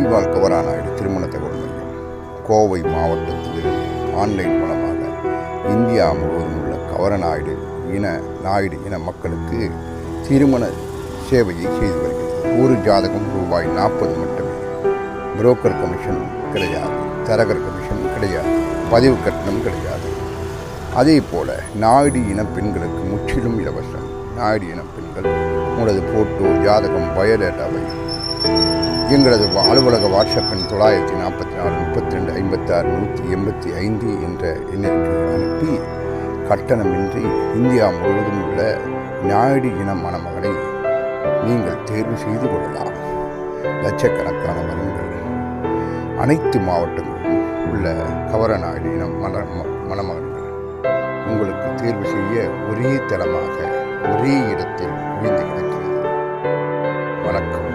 மஞ்சுவால் கவராநாயுடு திருமண தகவல் மையம் கோவை மாவட்டத்திலிருந்து ஆன்லைன் மூலமாக இந்தியா முழுவதும் உள்ள கவரநாயுடு இன மக்களுக்கு திருமண சேவையை செய்து வருகிறது. ஒரு ஜாதகம் ரூபாய் 40 மட்டுமே. புரோக்கர் கமிஷன் கிடையாது, தரகர் கமிஷன் கிடையாது, பதிவு கட்டணம் கிடையாது. அதே போல் நாயுடு இன பெண்களுக்கு முற்றிலும் இலவசம். நாயுடு இன பெண்கள் உங்களது போட்டோ, ஜாதகம், பயோடேட்டாவை எங்களது அலுவலக வாட்ஸ்அப் எண் 944 32 56 185 என்ற எண்ணிற்கு அனுப்பி கட்டணமின்றி இந்தியா முழுவதும் உள்ள நாயுடு இன மணமகனை நீங்கள் தேர்வு செய்து கொள்ளலாம். லட்சக்கணக்கான வரன்கள் அனைத்து மாவட்டங்களிலும் உள்ள கவரநாயுடு இன மணமகன்கள் உங்களுக்கு தேர்வு செய்ய ஒரே தளமாக ஒரே இடத்தில் குவிந்து கிடக்கிறது. வணக்கம்.